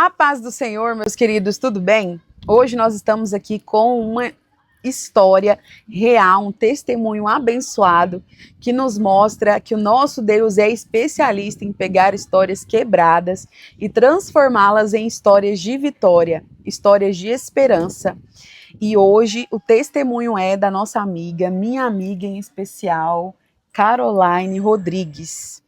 A paz do Senhor, meus queridos, tudo bem? Hoje nós estamos aqui com uma história real, um testemunho abençoado que nos mostra que o nosso Deus é especialista em pegar histórias quebradas e transformá-las em histórias de vitória, histórias de esperança. E hoje o testemunho é da nossa amiga, minha amiga em especial, Caroline Rodrigues.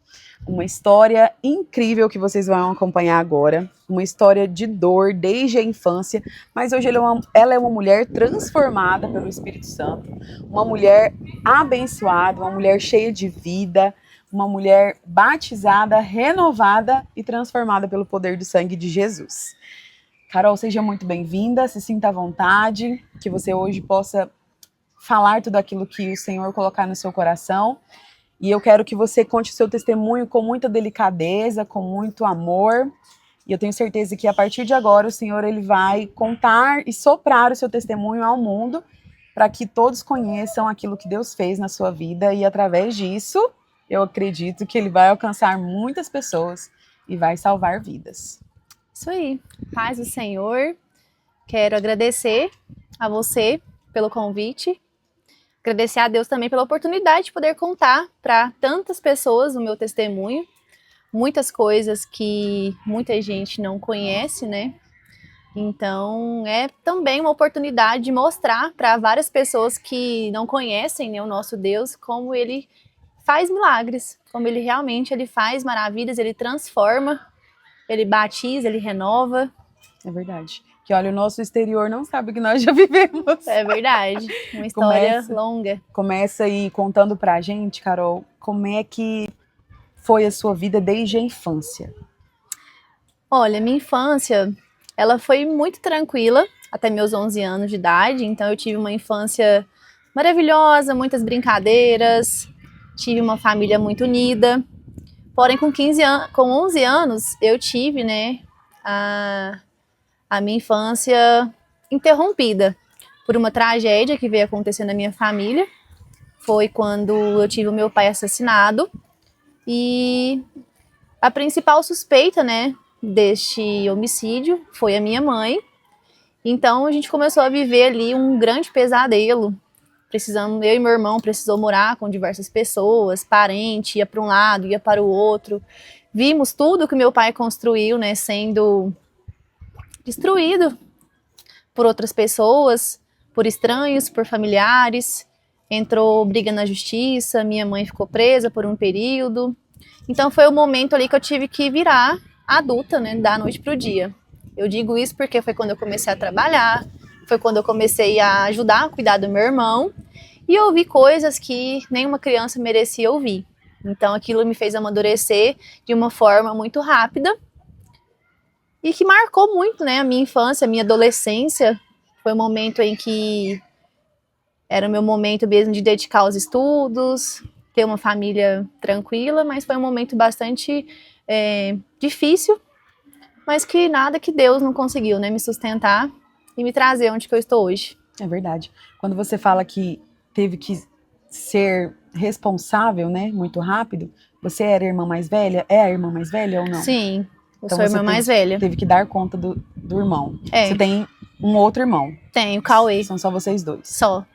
Uma história incrível que vocês vão acompanhar agora, uma história de dor desde a infância, mas hoje ela é uma mulher transformada pelo Espírito Santo, uma mulher abençoada, uma mulher cheia de vida, uma mulher batizada, renovada e transformada pelo poder do sangue de Jesus. Carol, seja muito bem-vinda, se sinta à vontade, que você hoje possa falar tudo aquilo que o Senhor colocar no seu coração. E eu quero que você conte o seu testemunho com muita delicadeza, com muito amor. E eu tenho certeza que a partir de agora o Senhor ele vai contar e soprar o seu testemunho ao mundo para que todos conheçam aquilo que Deus fez na sua vida. E através disso, eu acredito que ele vai alcançar muitas pessoas e vai salvar vidas. Isso aí. Paz do Senhor. Quero agradecer a você pelo convite. Agradecer a Deus também pela oportunidade de poder contar para tantas pessoas o meu testemunho. Muitas coisas que muita gente não conhece, né? Então, é também uma oportunidade de mostrar para várias pessoas que não conhecem, né, o nosso Deus, como Ele faz milagres, como Ele realmente faz maravilhas, Ele transforma, Ele batiza, Ele renova. É verdade. Que olha, o nosso exterior não sabe o que nós já vivemos. É verdade, uma história longa. Começa aí contando pra gente, Carol, como é que foi a sua vida desde a infância? Olha, minha infância, ela foi muito tranquila, até meus 11 anos de idade, então eu tive uma infância maravilhosa, muitas brincadeiras, tive uma família muito unida. Porém, com 11 anos, eu tive, né, a minha infância interrompida por uma tragédia que veio acontecer na minha família. Foi quando eu tive o meu pai assassinado e a principal suspeita, né, deste homicídio foi a minha mãe. Então a gente começou a viver ali um grande pesadelo. Eu e meu irmão precisou morar com diversas pessoas, parente, ia para um lado, ia para o outro. Vimos tudo que meu pai construiu, né, sendo destruído por outras pessoas, por estranhos, por familiares. Entrou briga na justiça, minha mãe ficou presa por um período. Então foi o momento ali que eu tive que virar adulta, né, da noite pro dia. Eu digo isso porque foi quando eu comecei a trabalhar, foi quando eu comecei a ajudar a cuidar do meu irmão e eu ouvi coisas que nenhuma criança merecia ouvir. Então aquilo me fez amadurecer de uma forma muito rápida e que marcou muito, né, a minha infância, a minha adolescência. Foi um momento em que era o meu momento mesmo de dedicar aos estudos, ter uma família tranquila, mas foi um momento bastante difícil, mas que nada que Deus não conseguiu, né, me sustentar e me trazer onde que eu estou hoje. É verdade. Quando você fala que teve que ser responsável, né, muito rápido, você era a irmã mais velha? É a irmã mais velha ou não? Sim. Eu Então sou a irmã mais velha. Teve que dar conta do irmão. É. Você tem um outro irmão? Tenho, o Cauê. São só vocês dois? Só.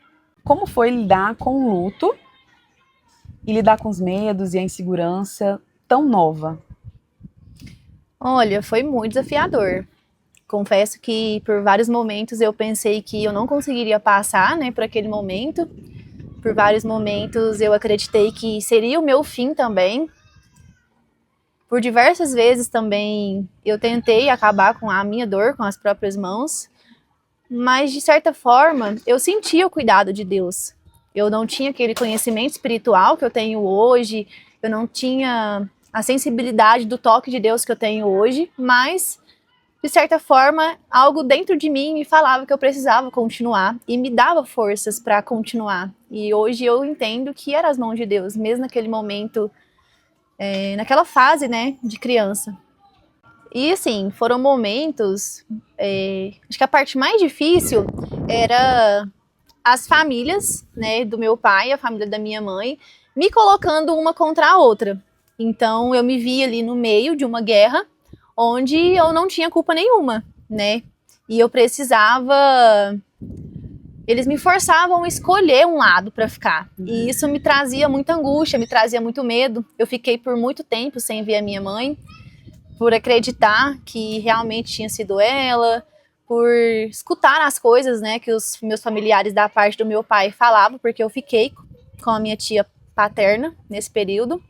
Como foi lidar com o luto e lidar com os medos e a insegurança tão nova? Olha, foi muito desafiador. Confesso que por vários momentos eu pensei que eu não conseguiria passar, né, por aquele momento. Por vários momentos eu acreditei que seria o meu fim também. Por diversas vezes também eu tentei acabar com a minha dor com as próprias mãos, mas de certa forma eu sentia o cuidado de Deus. Eu não tinha aquele conhecimento espiritual que eu tenho hoje, eu não tinha a sensibilidade do toque de Deus que eu tenho hoje, mas de certa forma algo dentro de mim me falava que eu precisava continuar e me dava forças para continuar. E hoje eu entendo que eram as mãos de Deus, mesmo naquele momento, naquela fase, né, de criança. E assim, foram momentos, acho que a parte mais difícil era as famílias, né, do meu pai, a família da minha mãe, me colocando uma contra a outra. Então eu me vi ali no meio de uma guerra, onde eu não tinha culpa nenhuma, né? E eu precisava... Eles me forçavam a escolher um lado para ficar. E isso me trazia muita angústia, me trazia muito medo. Eu fiquei por muito tempo sem ver a minha mãe, por acreditar que realmente tinha sido ela, por escutar as coisas, né, que os meus familiares da parte do meu pai falavam, porque eu fiquei com a minha tia paterna nesse período.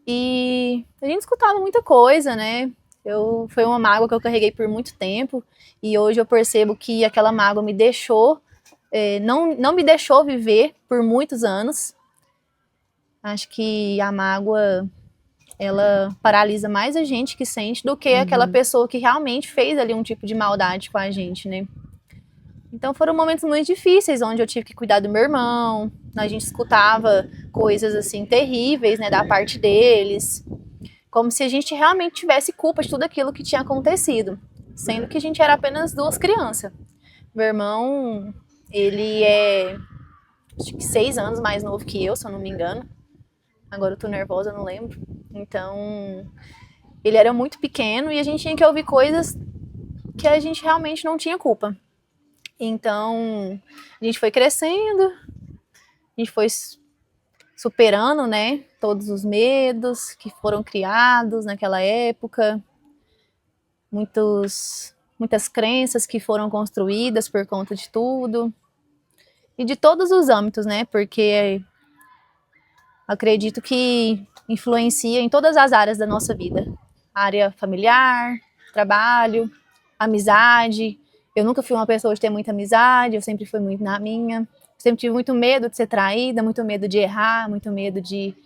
E a gente escutava muita coisa, né? Foi uma mágoa que eu carreguei por muito tempo, e hoje eu percebo que aquela mágoa me deixou, não me deixou viver por muitos anos. Acho que a mágoa, ela paralisa mais a gente que sente do que aquela pessoa que realmente fez ali um tipo de maldade com a gente, né? Então foram momentos muito difíceis, onde eu tive que cuidar do meu irmão, a gente escutava coisas assim terríveis, né, da parte deles, como se a gente realmente tivesse culpa de tudo aquilo que tinha acontecido, sendo que a gente era apenas duas crianças. Meu irmão, ele é, acho que 6 anos mais novo que eu, se eu não me engano. Agora eu tô nervosa, eu não lembro. Então, ele era muito pequeno e a gente tinha que ouvir coisas que a gente realmente não tinha culpa. Então, a gente foi crescendo, a gente foi superando, né, todos os medos que foram criados naquela época, muitas crenças que foram construídas por conta de tudo, e de todos os âmbitos, né, porque acredito que influencia em todas as áreas da nossa vida, área familiar, trabalho, amizade. Eu nunca fui uma pessoa de ter muita amizade, eu sempre fui muito na minha. Sempre tive muito medo de ser traída, muito medo de errar, muito medo de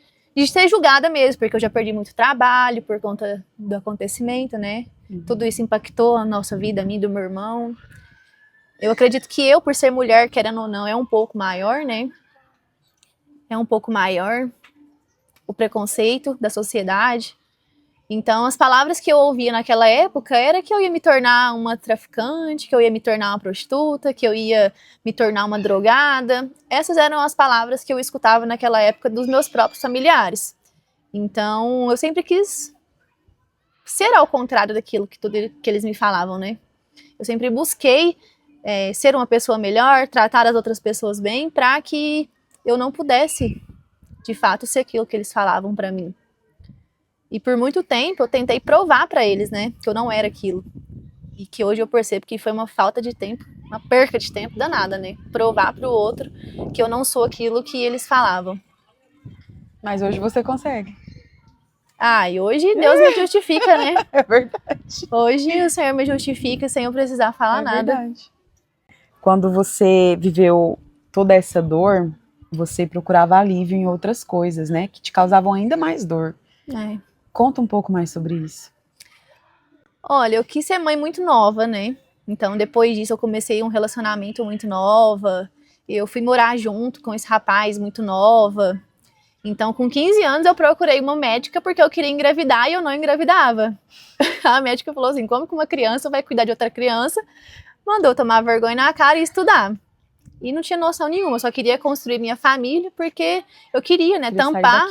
ser julgada mesmo, porque eu já perdi muito trabalho por conta do acontecimento, né? Tudo isso impactou a nossa vida, a minha e do meu irmão. Eu acredito que eu, por ser mulher, querendo ou não, é um pouco maior, né? É um pouco maior o preconceito da sociedade. Então, as palavras que eu ouvia naquela época era que eu ia me tornar uma traficante, que eu ia me tornar uma prostituta, que eu ia me tornar uma drogada. Essas eram as palavras que eu escutava naquela época dos meus próprios familiares. Então, eu sempre quis ser ao contrário daquilo que tudo que eles me falavam, né? Eu sempre busquei ser uma pessoa melhor, tratar as outras pessoas bem, para que eu não pudesse, de fato, ser aquilo que eles falavam para mim. E por muito tempo eu tentei provar para eles, né, que eu não era aquilo. E que hoje eu percebo que foi uma falta de tempo, uma perca de tempo danada, né? Provar para o outro que eu não sou aquilo que eles falavam. Mas hoje você consegue. Ah, e hoje Deus me justifica, né? É verdade. Hoje o Senhor me justifica sem eu precisar falar nada. Verdade. Quando você viveu toda essa dor, você procurava alívio em outras coisas, né? Que te causavam ainda mais dor. Conta um pouco mais sobre isso. Olha, eu quis ser mãe muito nova, né? Então, depois disso, eu comecei um relacionamento muito nova. Eu fui morar junto com esse rapaz muito nova. Então, com 15 anos, eu procurei uma médica porque eu queria engravidar e eu não engravidava. A médica falou assim, como que uma criança vai cuidar de outra criança? Mandou tomar vergonha na cara e estudar. E não tinha noção nenhuma, eu só queria construir minha família porque eu queria, né, tampar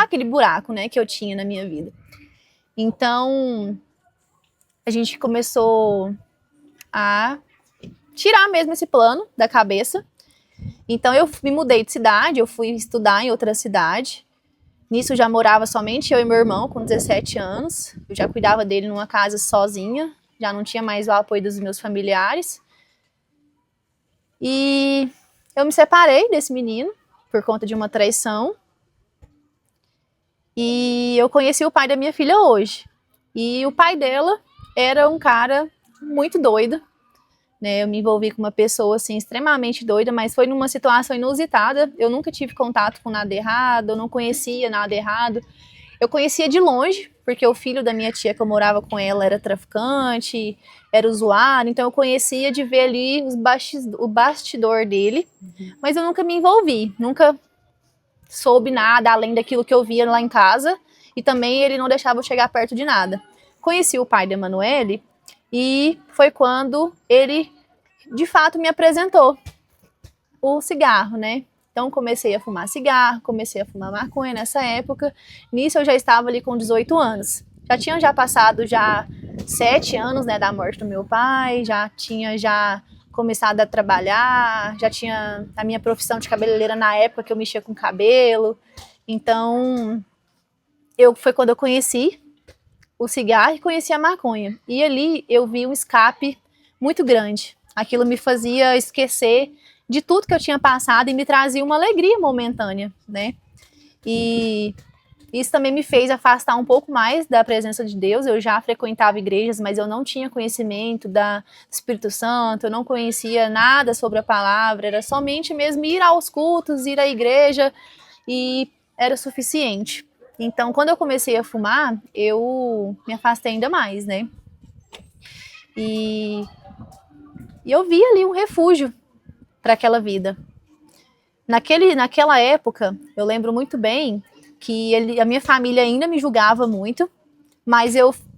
aquele buraco, né, que eu tinha na minha vida. Então, a gente começou a tirar mesmo esse plano da cabeça. Então, eu me mudei de cidade, eu fui estudar em outra cidade. Nisso, já morava somente eu e meu irmão, com 17 anos. Eu já cuidava dele numa casa sozinha, já não tinha mais o apoio dos meus familiares. E eu me separei desse menino por conta de uma traição. E eu conheci o pai da minha filha hoje. E o pai dela era um cara muito doido, né? Eu me envolvi com uma pessoa assim extremamente doida, mas foi numa situação inusitada. Eu nunca tive contato com nada errado, eu não conhecia nada errado. Eu conhecia de longe, porque o filho da minha tia que eu morava com ela era traficante, era usuário, então eu conhecia de ver ali o bastidor dele, mas eu nunca me envolvi, nunca soube nada além daquilo que eu via lá em casa, e também ele não deixava eu chegar perto de nada. Conheci o pai da Emanuele, e foi quando ele, de fato, me apresentou o cigarro, né? Então comecei a fumar cigarro, comecei a fumar maconha nessa época. Nisso eu já estava ali com 18 anos. Já tinha já passado já 7 anos, né, da morte do meu pai, já tinha já começado a trabalhar, já tinha a minha profissão de cabeleireira na época que eu mexia com cabelo. Então, foi quando eu conheci o cigarro e conheci a maconha. E ali eu vi um escape muito grande. Aquilo me fazia esquecer de tudo que eu tinha passado e me trazia uma alegria momentânea, né? E isso também me fez afastar um pouco mais da presença de Deus. Eu já frequentava igrejas, mas eu não tinha conhecimento do Espírito Santo, eu não conhecia nada sobre a palavra, era somente mesmo ir aos cultos, ir à igreja, e era o suficiente. Então, quando eu comecei a fumar, eu me afastei ainda mais, né? E eu vi ali um refúgio para aquela vida. Naquela época, eu lembro muito bem que a minha família ainda me julgava muito, mas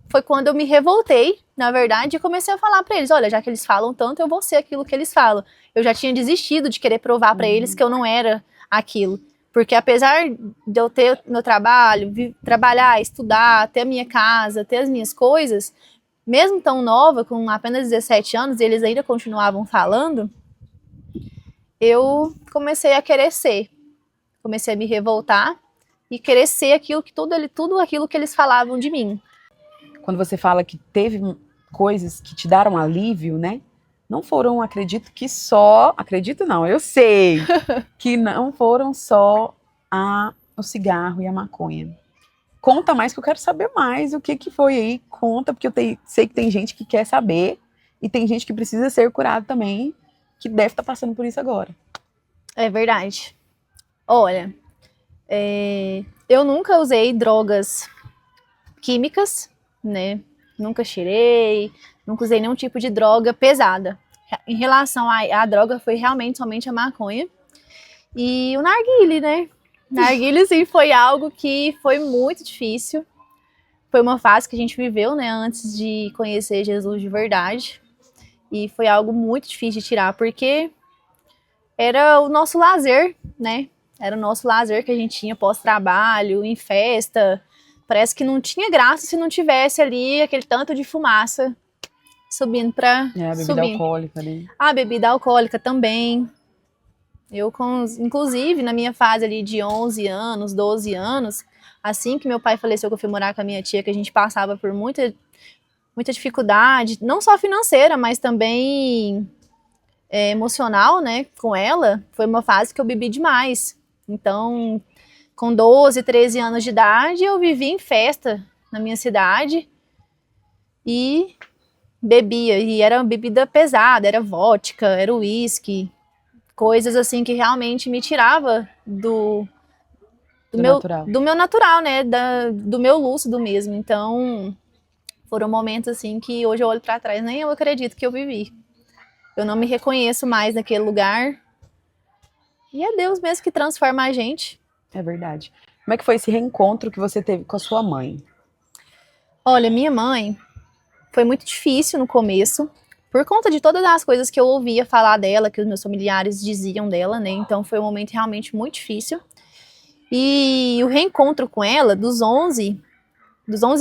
foi quando eu me revoltei, na verdade, e comecei a falar para eles, olha, já que eles falam tanto, eu vou ser aquilo que eles falam. Eu já tinha desistido de querer provar para eles que eu não era aquilo. Porque apesar de eu ter meu trabalho, trabalhar, estudar, ter a minha casa, ter as minhas coisas, mesmo tão nova, com apenas 17 anos, e eles ainda continuavam falando, eu comecei a querer ser. Comecei a me revoltar e querer ser tudo aquilo que eles falavam de mim. Quando você fala que teve coisas que te deram alívio, né? Não foram, acredito não, eu sei que não foram só o cigarro e a maconha. Conta mais que eu quero saber mais o que foi aí, conta, porque sei que tem gente que quer saber e tem gente que precisa ser curado também, que deve estar passando por isso agora. É verdade. Olha, eu nunca usei drogas químicas, né? Nunca cheirei, nunca usei nenhum tipo de droga pesada. Em relação à droga, foi realmente somente a maconha. E o narguilé, né? Narguilé, sim, foi algo que foi muito difícil. Foi uma fase que a gente viveu, né? Antes de conhecer Jesus de verdade. E foi algo muito difícil de tirar, porque era o nosso lazer, né? Era o nosso lazer que a gente tinha pós-trabalho, em festa. Parece que não tinha graça se não tivesse ali aquele tanto de fumaça subindo pra... A bebida alcoólica ali. A bebida alcoólica também. Inclusive, na minha fase ali de 11 anos, 12 anos, assim que meu pai faleceu, que eu fui morar com a minha tia, que a gente passava por muita dificuldade, não só financeira, mas também emocional, né, com ela, foi uma fase que eu bebi demais. Então, com 12, 13 anos de idade, eu vivi em festa na minha cidade e bebia, e era uma bebida pesada, era vodka, era uísque, coisas assim que realmente me tirava do meu natural, né, do meu lúcido mesmo. Então, foram momentos assim que hoje eu olho para trás, nem eu acredito que eu vivi. Eu não me reconheço mais naquele lugar. E é Deus mesmo que transforma a gente. É verdade. Como é que foi esse reencontro que você teve com a sua mãe? Olha, minha mãe foi muito difícil no começo, por conta de todas as coisas que eu ouvia falar dela, que os meus familiares diziam dela, né? Então foi um momento realmente muito difícil. E o reencontro com ela, dos 11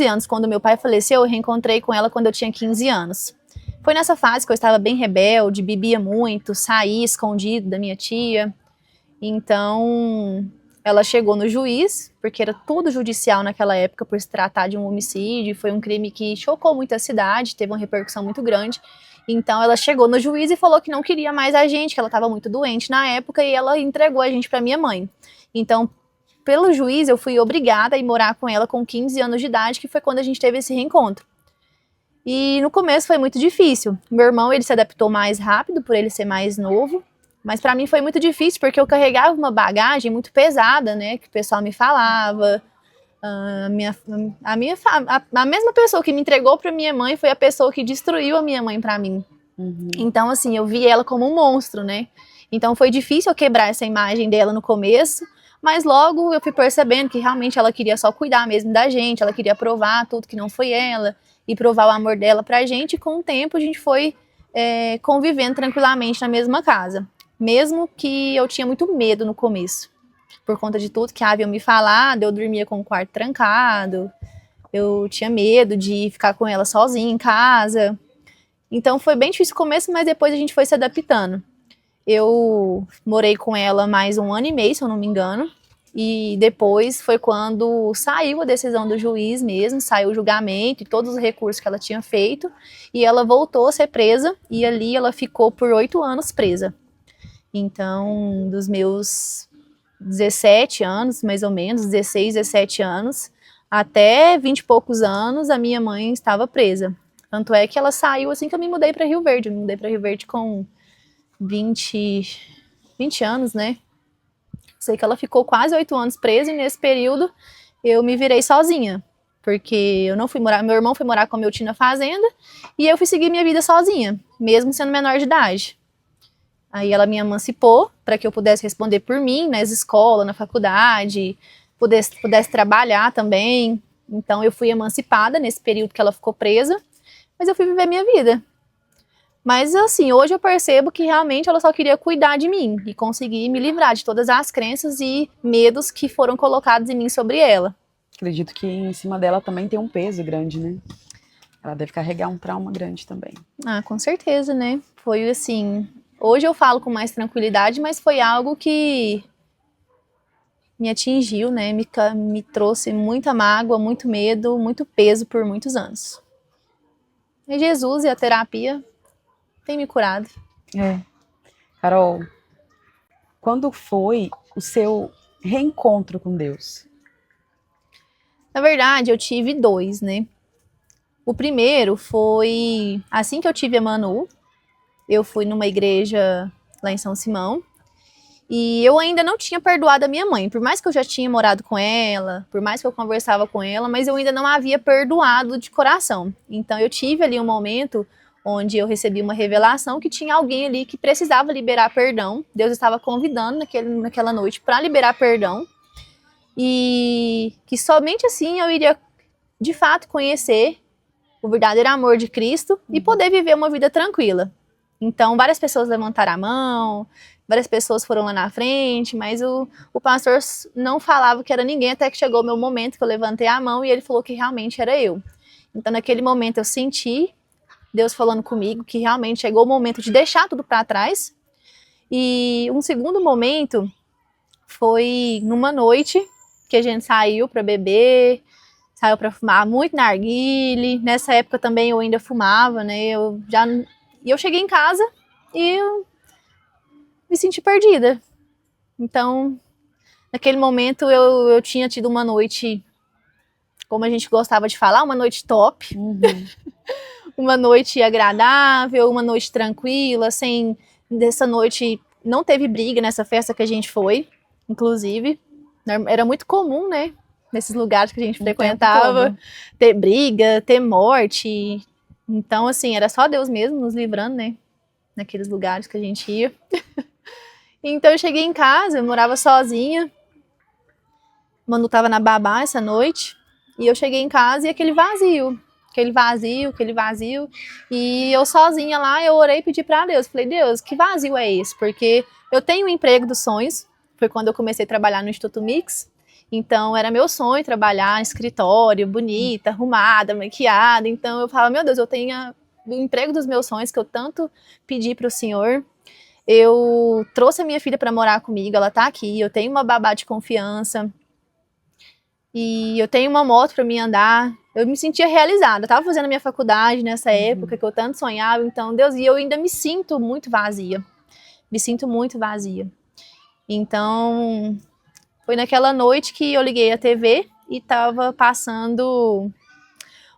anos, quando meu pai faleceu, eu reencontrei com ela quando eu tinha 15 anos. Foi nessa fase que eu estava bem rebelde, bebia muito, saía escondido da minha tia. Então, ela chegou no juiz, porque era tudo judicial naquela época por se tratar de um homicídio, foi um crime que chocou muito a cidade, teve uma repercussão muito grande. Então, ela chegou no juiz e falou que não queria mais a gente, que ela estava muito doente na época, e ela entregou a gente para minha mãe. Então, pelo juiz, eu fui obrigada a ir morar com ela com 15 anos de idade, que foi quando a gente teve esse reencontro. E no começo foi muito difícil. Meu irmão, ele se adaptou mais rápido, por ele ser mais novo. Mas para mim foi muito difícil, porque eu carregava uma bagagem muito pesada, né? Que o pessoal me falava. A mesma pessoa que me entregou para minha mãe foi a pessoa que destruiu a minha mãe para mim. Uhum. Então, assim, eu vi ela como um monstro, né? Então foi difícil eu quebrar essa imagem dela no começo. Mas logo eu fui percebendo que realmente ela queria só cuidar mesmo da gente. Ela queria provar tudo que não foi ela. E provar o amor dela pra gente. E com o tempo a gente foi convivendo tranquilamente na mesma casa. Mesmo que eu tinha muito medo no começo. Por conta de tudo que haviam me falado, eu dormia com o quarto trancado. Eu tinha medo de ficar com ela sozinha em casa. Então foi bem difícil o começo, mas depois a gente foi se adaptando. Eu morei com ela mais 1 ano e meio, se eu não me engano. E depois foi quando saiu a decisão do juiz mesmo, saiu o julgamento e todos os recursos que ela tinha feito. E ela voltou a ser presa e ali ela ficou por 8 anos presa. Então, dos meus 17 anos, mais ou menos, 16, 17 anos, até 20 e poucos anos, a minha mãe estava presa. Tanto é que ela saiu assim que eu me mudei para Rio Verde. Eu me mudei para Rio Verde com 20 anos, né? Sei que ela ficou quase 8 anos presa e nesse período eu me virei sozinha. Porque eu não fui morar, meu irmão foi morar com meu tio na fazenda e eu fui seguir minha vida sozinha, mesmo sendo menor de idade. Aí ela me emancipou para que eu pudesse responder por mim, nas escolas, na faculdade, pudesse trabalhar também. Então eu fui emancipada nesse período que ela ficou presa, mas eu fui viver minha vida. Mas assim, hoje eu percebo que realmente ela só queria cuidar de mim e conseguir me livrar de todas as crenças e medos que foram colocados em mim sobre ela. Acredito que em cima dela também tem um peso grande, né? Ela deve carregar um trauma grande também. Ah, com certeza, né? Foi assim, hoje eu falo com mais tranquilidade, mas foi algo que me atingiu, né? Me trouxe muita mágoa, muito medo, muito peso por muitos anos. E Jesus e a terapia tem me curado. Carol, quando foi o seu reencontro com Deus? Na verdade, eu tive 2, né? O primeiro foi assim que eu tive a Manu. Eu fui numa igreja lá em São Simão. E eu ainda não tinha perdoado a minha mãe. Por mais que eu já tinha morado com ela, por mais que eu conversava com ela, mas eu ainda não havia perdoado de coração. Então eu tive ali um momento onde eu recebi uma revelação que tinha alguém ali que precisava liberar perdão. Deus estava convidando naquela noite para liberar perdão. E que somente assim eu iria, de fato, conhecer o verdadeiro amor de Cristo e poder viver uma vida tranquila. Então, várias pessoas levantaram a mão, várias pessoas foram lá na frente, mas o pastor não falava que era ninguém, até que chegou o meu momento que eu levantei a mão e ele falou que realmente era eu. Então, naquele momento, eu senti Deus falando comigo que realmente chegou o momento de deixar tudo para trás. E um segundo momento foi numa noite que a gente saiu para beber, saiu para fumar muito narguile. Nessa época também eu ainda fumava, né? E eu cheguei em casa e eu me senti perdida. Então, naquele momento eu tinha tido uma noite, como a gente gostava de falar, uma noite top. Uma noite agradável, uma noite tranquila, dessa noite não teve briga nessa festa que a gente foi, inclusive. Era muito comum, né? Nesses lugares que a gente frequentava, ter briga, ter morte. Então, assim, era só Deus mesmo nos livrando, né? Naqueles lugares que a gente ia. Então, eu cheguei em casa, eu morava sozinha. Manu tava na babá essa noite. E eu cheguei em casa e aquele vazio. E eu sozinha lá, eu orei e pedi pra Deus. Falei, Deus, que vazio é esse? Porque eu tenho um emprego dos sonhos. Foi quando eu comecei a trabalhar no Instituto Mix. Então, era meu sonho trabalhar em escritório, bonita, arrumada, maquiada. Então, eu falava, meu Deus, eu tenho o emprego dos meus sonhos que eu tanto pedi para o Senhor. Eu trouxe a minha filha para morar comigo, ela tá aqui. Eu tenho uma babá de confiança. E eu tenho uma moto para me andar. Eu me sentia realizada. Eu tava fazendo a minha faculdade nessa época que eu tanto sonhava. Então, Deus, e eu ainda me sinto muito vazia. Me sinto muito vazia. Então, foi naquela noite que eu liguei a TV e tava passando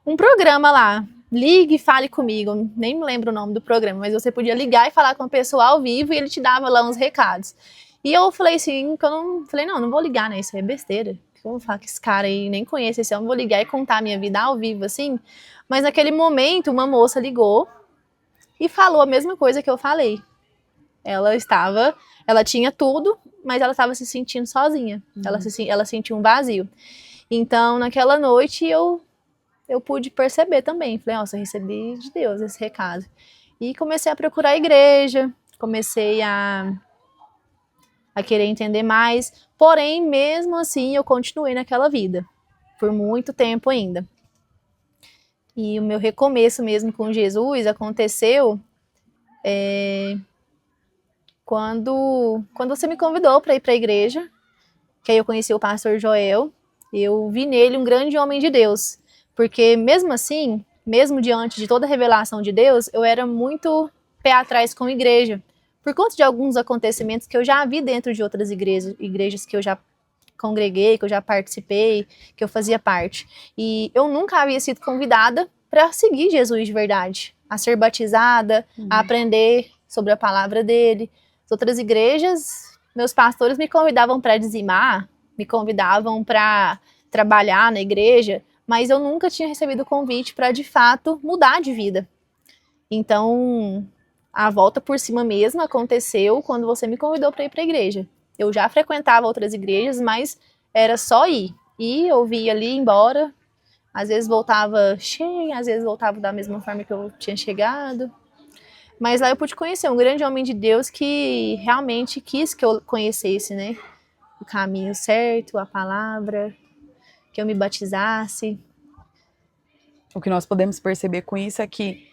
um programa lá. Ligue e fale comigo. Nem me lembro o nome do programa, mas você podia ligar e falar com a pessoa ao vivo e ele te dava lá uns recados. E eu falei assim, que eu não... Falei, não vou ligar, né? Isso é besteira. Eu vou falar que esse cara aí nem conhece esse homem, vou ligar e contar a minha vida ao vivo, assim. Mas naquele momento, uma moça ligou e falou a mesma coisa que eu falei. Ela tinha tudo, mas ela estava se sentindo sozinha. Ela sentiu um vazio. Então, naquela noite, eu pude perceber também. Falei, nossa, eu recebi de Deus esse recado. E comecei a procurar a igreja, comecei a querer entender mais. Porém, mesmo assim, eu continuei naquela vida. Por muito tempo ainda. E o meu recomeço mesmo com Jesus aconteceu quando você me convidou para ir para a igreja, que aí eu conheci o pastor Joel. Eu vi nele um grande homem de Deus, porque mesmo assim, mesmo diante de toda a revelação de Deus, eu era muito pé atrás com a igreja, por conta de alguns acontecimentos que eu já vi dentro de outras igrejas que eu já congreguei, que eu já participei, que eu fazia parte. E eu nunca havia sido convidada para seguir Jesus de verdade, a ser batizada, a aprender sobre a palavra dele. As outras igrejas, meus pastores me convidavam para dizimar, me convidavam para trabalhar na igreja, mas eu nunca tinha recebido o convite para, de fato, mudar de vida. Então, a volta por cima mesmo aconteceu quando você me convidou para ir para a igreja. Eu já frequentava outras igrejas, mas era só ir. Ir, ouvir ali, ir embora. Às vezes voltava cheia, às vezes voltava da mesma forma que eu tinha chegado. Mas lá eu pude conhecer um grande homem de Deus que realmente quis que eu conhecesse, né? O caminho certo, a palavra, que eu me batizasse. O que nós podemos perceber com isso é que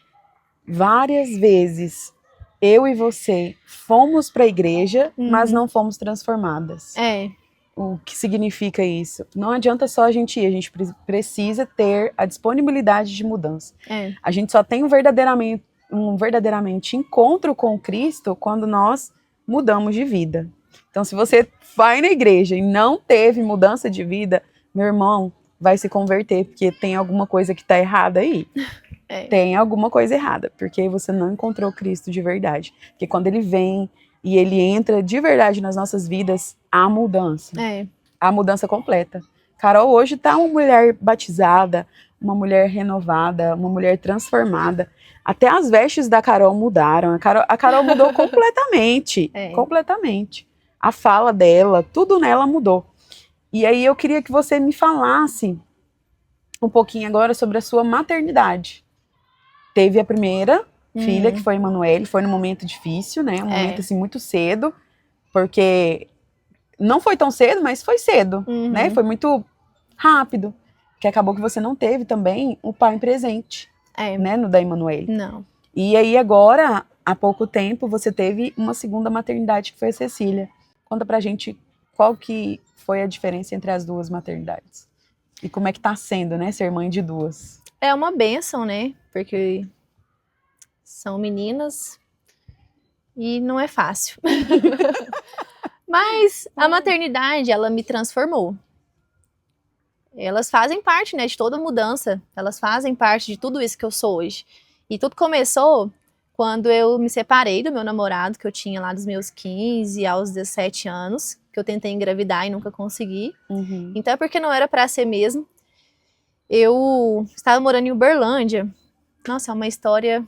várias vezes eu e você fomos para a igreja, mas não fomos transformadas. É. O que significa isso? Não adianta só a gente ir, a gente precisa ter a disponibilidade de mudança. É. A gente só tem um verdadeiramente encontro com Cristo quando nós mudamos de vida. Então, se você vai na igreja e não teve mudança de vida, meu irmão, vai se converter, porque tem alguma coisa que está errada aí. É. Tem alguma coisa errada, porque você não encontrou Cristo de verdade. Porque quando ele vem e ele entra de verdade nas nossas vidas, há mudança. É. A mudança completa. Carol hoje tá uma mulher batizada, uma mulher renovada, uma mulher transformada. Até as vestes da Carol mudaram. A Carol mudou completamente. É. Completamente. A fala dela, tudo nela mudou. E aí eu queria que você me falasse um pouquinho agora sobre a sua maternidade. Teve a primeira filha, que foi a Emanuele, foi num momento difícil, né? Um momento assim muito cedo, porque não foi tão cedo, mas foi cedo, né? Foi muito rápido, que acabou que você não teve também o pai presente, né? No da Emanuele. Não. E aí agora, há pouco tempo, você teve uma segunda maternidade, que foi a Cecília. Conta pra gente qual que foi a diferença entre as duas maternidades. E como é que tá sendo, né? Ser mãe de duas. É uma bênção, né? Porque são meninas e não é fácil. Mas a maternidade, ela me transformou. Elas fazem parte, né, de toda mudança. Elas fazem parte de tudo isso que eu sou hoje. E tudo começou quando eu me separei do meu namorado, que eu tinha lá dos meus 15 aos 17 anos, que eu tentei engravidar e nunca consegui. Então é porque não era pra ser mesmo. Eu estava morando em Uberlândia. Nossa, é uma história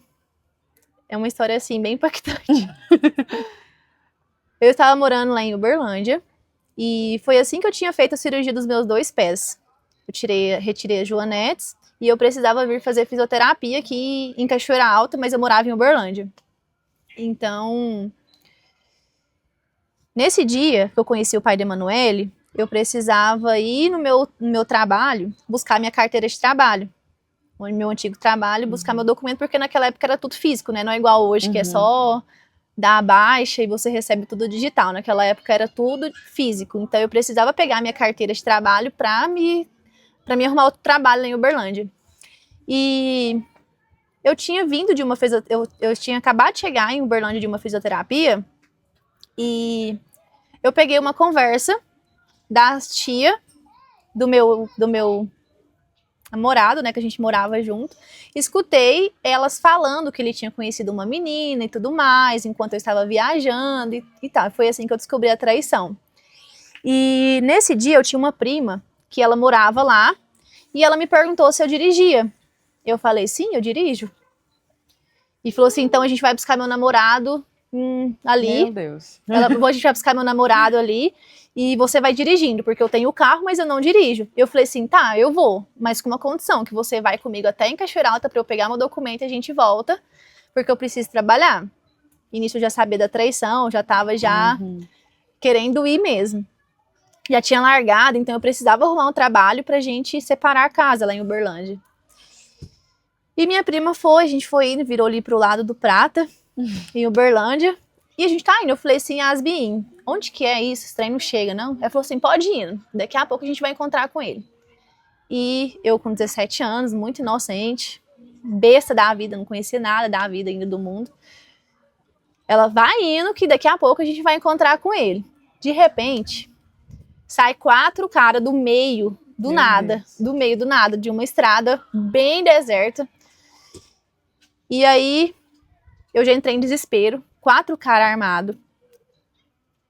assim, bem impactante. Eu estava morando lá em Uberlândia e foi assim que eu tinha feito a cirurgia dos meus 2 pés. Eu retirei as joanetes e eu precisava vir fazer fisioterapia aqui em Cachoeira Alta, mas eu morava em Uberlândia. Então, nesse dia que eu conheci o pai da Emanuele, eu precisava ir no meu trabalho, buscar minha carteira de trabalho. No meu antigo trabalho, buscar meu documento, porque naquela época era tudo físico, né? Não é igual hoje, que é só dar a baixa e você recebe tudo digital. Naquela época era tudo físico. Então eu precisava pegar minha carteira de trabalho para me arrumar outro trabalho lá em Uberlândia. E eu tinha vindo de uma eu tinha acabado de chegar em Uberlândia de uma fisioterapia e eu peguei uma conversa da tia do meu namorado, né, que a gente morava junto, escutei elas falando que ele tinha conhecido uma menina e tudo mais, enquanto eu estava viajando e tal. Foi assim que eu descobri a traição. E nesse dia eu tinha uma prima que ela morava lá e ela me perguntou se eu dirigia. Eu falei, sim, eu dirijo. E falou assim, então a gente vai buscar meu namorado ali. Meu Deus. A gente vai buscar meu namorado ali e você vai dirigindo, porque eu tenho o carro, mas eu não dirijo. Eu falei assim, tá, eu vou, mas com uma condição, que você vai comigo até em Cachoeira Alta pra eu pegar meu documento e a gente volta, porque eu preciso trabalhar. E nisso eu já sabia da traição, já tava querendo ir mesmo. Já tinha largado, então eu precisava arrumar um trabalho pra gente separar a casa lá em Uberlândia. E minha prima a gente foi indo, virou ali pro lado do Prata, em Uberlândia. E a gente tá indo. Eu falei assim, Yasmin, onde que é isso? Esse trem não chega, não? Ela falou assim, pode ir. Daqui a pouco a gente vai encontrar com ele. E eu com 17 anos, muito inocente, besta da vida, não conhecia nada da vida ainda do mundo. Ela vai indo que daqui a pouco a gente vai encontrar com ele. De repente, sai 4 caras do meio do nada, de uma estrada bem deserta. E aí, eu já entrei em desespero, 4 caras armados.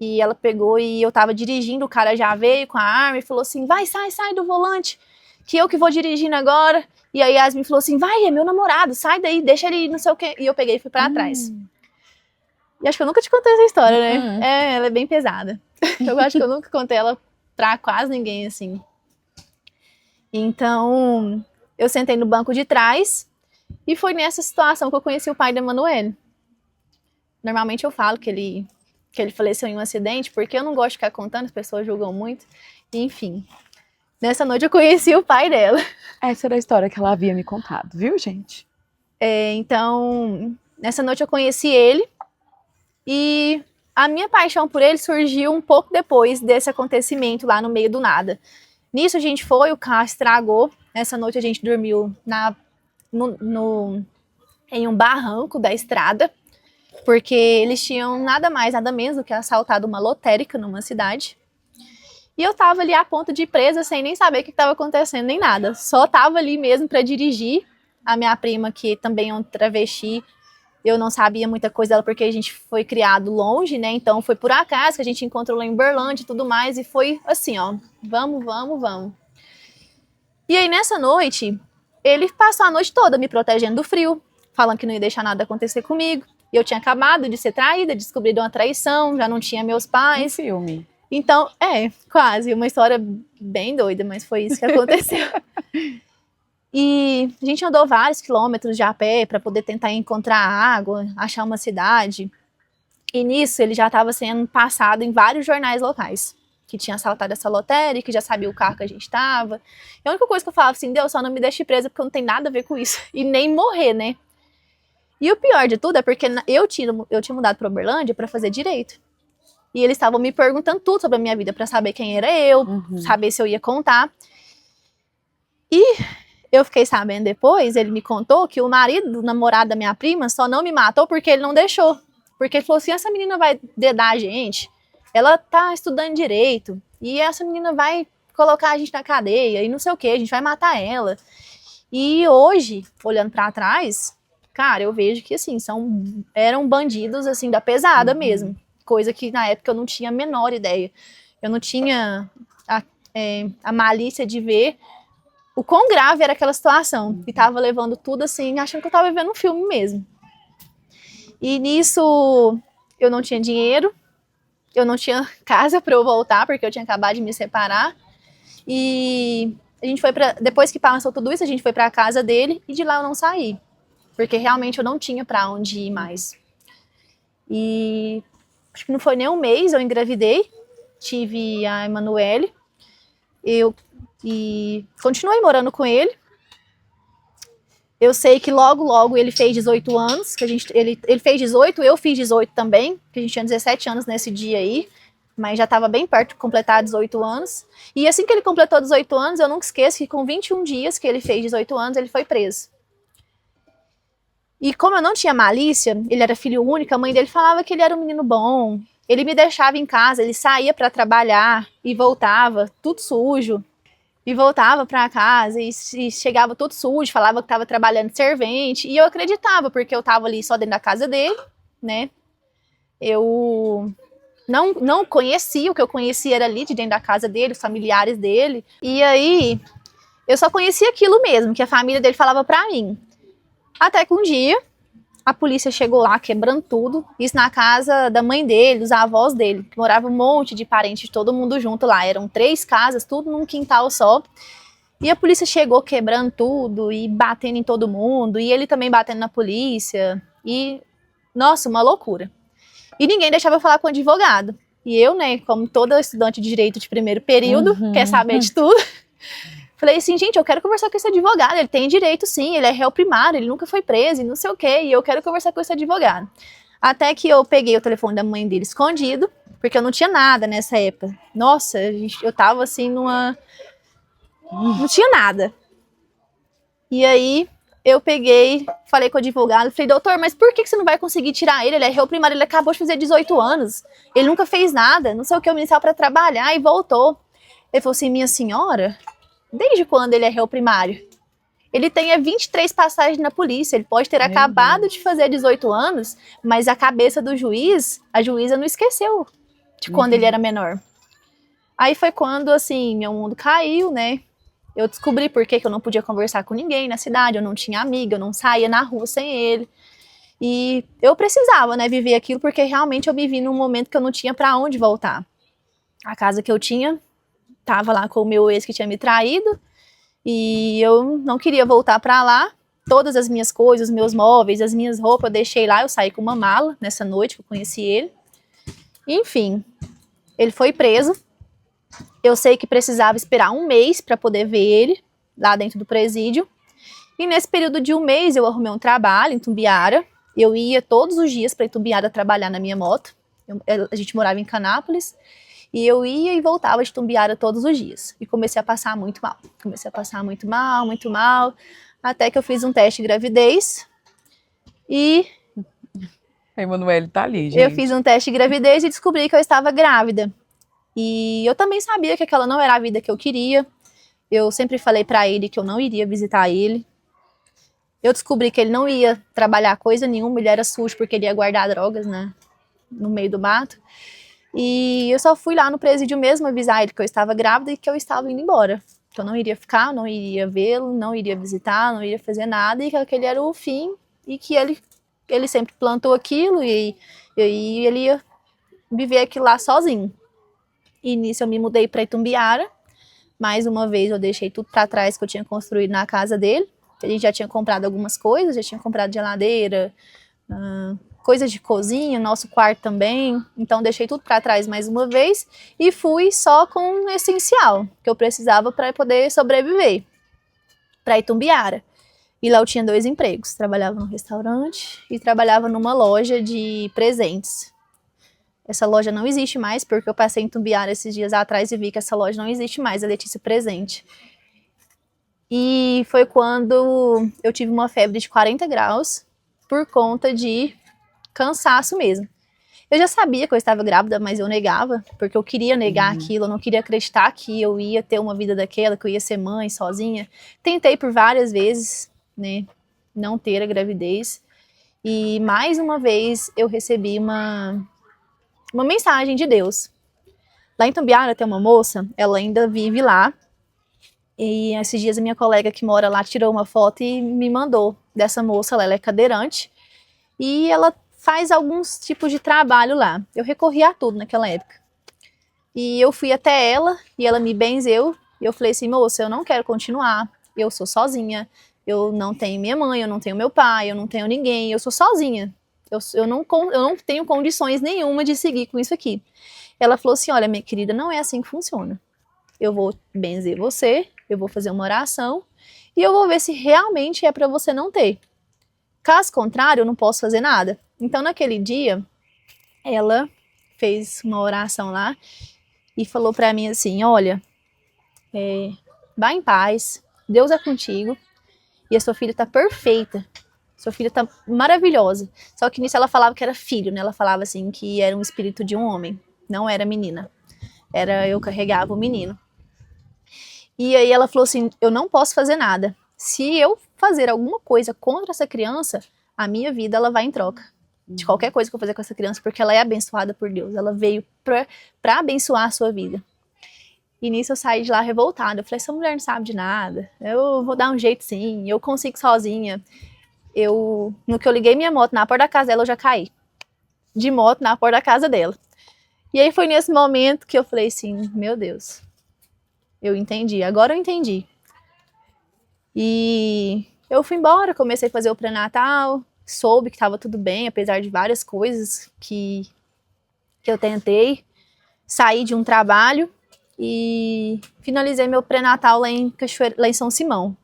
E ela pegou e eu tava dirigindo, o cara já veio com a arma e falou assim, vai, sai do volante, que eu que vou dirigindo agora. E aí a Yasmin falou assim, vai, é meu namorado, sai daí, deixa ele não sei o quê. E eu peguei e fui pra trás. E acho que eu nunca te contei essa história, né? Ela é bem pesada. Eu acho que eu nunca contei ela pra quase ninguém, assim. Então, eu sentei no banco de trás e foi nessa situação que eu conheci o pai da Emanuele. Normalmente eu falo que ele faleceu em um acidente, porque eu não gosto de ficar contando, as pessoas julgam muito. Enfim, nessa noite eu conheci o pai dela. Essa era a história que ela havia me contado, viu, gente? Então, nessa noite eu conheci ele. E a minha paixão por ele surgiu um pouco depois desse acontecimento lá no meio do nada. Nisso a gente foi, o carro estragou. Nessa noite a gente dormiu em um barranco da estrada, porque eles tinham nada mais, nada menos do que assaltado uma lotérica numa cidade. E eu tava ali a ponto de ir presa sem nem saber o que estava acontecendo, nem nada. Só tava ali mesmo para dirigir. A minha prima, que também é um travesti, eu não sabia muita coisa dela porque a gente foi criado longe, né? Então foi por acaso que a gente encontrou lá em Uberlândia e tudo mais. E foi assim, ó, vamos. E aí nessa noite, ele passou a noite toda me protegendo do frio, falando que não ia deixar nada acontecer comigo. E eu tinha acabado de ser traída, descobri de uma traição, já não tinha meus pais. Um filme. Então, quase, uma história bem doida, mas foi isso que aconteceu. E a gente andou vários quilômetros de a pé para poder tentar encontrar água, achar uma cidade. E nisso ele já estava sendo passado em vários jornais locais, que tinha assaltado essa lotérica, que já sabia o carro que a gente estava. E a única coisa que eu falava assim, Deus, só não me deixe presa porque eu não tenho nada a ver com isso. E nem morrer, né? E o pior de tudo é porque eu tinha mudado para Uberlândia para fazer direito. E eles estavam me perguntando tudo sobre a minha vida para saber quem era eu, saber se eu ia contar. E eu fiquei sabendo depois, ele me contou que o marido, o namorado da minha prima, só não me matou porque ele não deixou. Porque ele falou assim, essa menina vai dedar a gente, ela tá estudando direito, e essa menina vai colocar a gente na cadeia, e não sei o que, a gente vai matar ela. E hoje, olhando pra trás, cara, eu vejo que assim, eram bandidos assim da pesada mesmo. Coisa que na época eu não tinha a menor ideia. Eu não tinha a malícia de ver o quão grave era aquela situação. E tava levando tudo assim, achando que eu tava vivendo um filme mesmo. E nisso, eu não tinha dinheiro, eu não tinha casa para eu voltar, porque eu tinha acabado de me separar. E a gente foi depois que passou tudo isso, a gente foi para a casa dele e de lá eu não saí. Porque realmente eu não tinha para onde ir mais. E acho que não foi nem um mês, eu engravidei, tive a Emanuele, e continuei morando com ele. Eu sei que logo ele fez 18 anos, que ele fez 18, eu fiz 18 também, que a gente tinha 17 anos nesse dia aí, mas já estava bem perto de completar 18 anos. E assim que ele completou 18 anos, eu nunca esqueço que com 21 dias que ele fez 18 anos, ele foi preso. E como eu não tinha malícia, ele era filho único, a mãe dele falava que ele era um menino bom. Ele me deixava em casa, ele saía para trabalhar e voltava, tudo sujo. E voltava para casa e chegava todo sujo, falava que estava trabalhando de servente. E eu acreditava, porque eu estava ali só dentro da casa dele, né? Eu não conhecia, o que eu conhecia era ali de dentro da casa dele, os familiares dele. E aí, eu só conhecia aquilo mesmo, que a família dele falava para mim. Até que um dia, a polícia chegou lá quebrando tudo, isso na casa da mãe dele, dos avós dele, que morava um monte de parentes de todo mundo junto lá, eram 3 casas, tudo num quintal só, e a polícia chegou quebrando tudo e batendo em todo mundo, e ele também batendo na polícia, e, nossa, uma loucura. E ninguém deixava eu falar com o advogado, e eu, né, como toda estudante de direito de primeiro período, quer saber de tudo, Falei assim, gente, eu quero conversar com esse advogado, ele tem direito sim, ele é réu primário, ele nunca foi preso e não sei o quê, e eu quero conversar com esse advogado. Até que eu peguei o telefone da mãe dele escondido, porque eu não tinha nada nessa época. Nossa, eu tava assim não tinha nada. E aí eu peguei, falei com o advogado, falei, doutor, mas por que você não vai conseguir tirar ele? Ele é réu primário, ele acabou de fazer 18 anos, ele nunca fez nada, não sei o que, o ministério para trabalhar e voltou. Ele falou assim, minha senhora, desde quando ele é réu primário? Ele tem 23 passagens na polícia, ele pode ter acabado de fazer 18 anos, mas a cabeça do juiz, a juíza não esqueceu de quando ele era menor. Aí foi quando, assim, meu mundo caiu, né? Eu descobri por que eu não podia conversar com ninguém na cidade, eu não tinha amiga, eu não saía na rua sem ele. E eu precisava, né, viver aquilo, porque realmente eu me vi num momento que eu não tinha pra onde voltar. A casa que eu tinha tava lá com o meu ex que tinha me traído, e eu não queria voltar pra lá. Todas as minhas coisas, os meus móveis, as minhas roupas, eu deixei lá, eu saí com uma mala nessa noite que eu conheci ele. Enfim, ele foi preso. Eu sei que precisava esperar um mês para poder ver ele lá dentro do presídio. E nesse período de um mês eu arrumei um trabalho em Tumbiara. Eu ia todos os dias para Itumbiara trabalhar na minha moto. A gente morava em Canápolis. E eu ia e voltava de Tumbiara todos os dias. E comecei a passar muito mal. Comecei a passar muito mal, muito mal. Até que eu fiz um teste de gravidez. E A Emanuele tá ali, gente. eu fiz um teste de gravidez e descobri que eu estava grávida. E eu também sabia que aquela não era a vida que eu queria. Eu sempre falei pra ele que eu não iria visitar ele. Eu descobri que ele não ia trabalhar coisa nenhuma, ele era sujo porque ele ia guardar drogas, né, no meio do mato. E eu só fui lá no presídio mesmo avisar ele que eu estava grávida e que eu estava indo embora. Que eu não iria ficar, não iria vê-lo, não iria visitar, não iria fazer nada, e que aquele era o fim, e que ele sempre plantou aquilo e ele ia viver aquilo lá sozinho. E nisso eu me mudei para Itumbiara. Mais uma vez eu deixei tudo para trás que eu tinha construído na casa dele. A gente já tinha comprado algumas coisas, já tinha comprado geladeira, coisas de cozinha, nosso quarto também. Então deixei tudo para trás mais uma vez e fui só com o essencial que eu precisava para poder sobreviver, para Itumbiara. E lá eu tinha 2 empregos, trabalhava num restaurante e trabalhava numa loja de presentes. Essa loja não existe mais, porque eu passei em Tumbiara esses dias atrás e vi que essa loja não existe mais, a Letícia Presente. E foi quando eu tive uma febre de 40 graus, por conta de cansaço mesmo. Eu já sabia que eu estava grávida, mas eu negava, porque eu queria negar aquilo, eu não queria acreditar que eu ia ter uma vida daquela, que eu ia ser mãe sozinha. Tentei por várias vezes, né, não ter a gravidez. E mais uma vez eu recebi uma mensagem de Deus. Lá em Tumbiara tem uma moça, ela ainda vive lá, e esses dias a minha colega que mora lá tirou uma foto e me mandou dessa moça. Ela é cadeirante, e ela faz alguns tipos de trabalho lá. Eu recorri a tudo naquela época. E eu fui até ela, e ela me benzeu, e eu falei assim, moça, eu não quero continuar, eu sou sozinha, eu não tenho minha mãe, eu não tenho meu pai, eu não tenho ninguém, eu sou sozinha. Eu não tenho condições nenhuma de seguir com isso aqui. Ela falou assim, olha, minha querida, não é assim que funciona. Eu vou benzer você, eu vou fazer uma oração, e eu vou ver se realmente é para você não ter. Caso contrário, eu não posso fazer nada. Então, naquele dia, ela fez uma oração lá, e falou para mim assim, olha, vá em paz, Deus é contigo, e a sua filha está perfeita. Sua filha tá maravilhosa. Só que nisso ela falava que era filho, né? Ela falava assim que era um espírito de um homem. Não era menina. Eu carregava o menino. E aí ela falou assim, eu não posso fazer nada. Se eu fazer alguma coisa contra essa criança, a minha vida ela vai em troca. De qualquer coisa que eu fazer com essa criança, porque ela é abençoada por Deus. Ela veio pra abençoar a sua vida. E nisso eu saí de lá revoltada. Eu falei, essa mulher não sabe de nada. Eu vou dar um jeito sim. Eu consigo sozinha. No que eu liguei minha moto na porta da casa dela, eu já caí. De moto na porta da casa dela. E aí foi nesse momento que eu falei assim, meu Deus, eu entendi, agora eu entendi. E eu fui embora, comecei a fazer o pré-natal, soube que estava tudo bem, apesar de várias coisas que eu tentei. Saí de um trabalho e finalizei meu pré-natal lá em São Simão.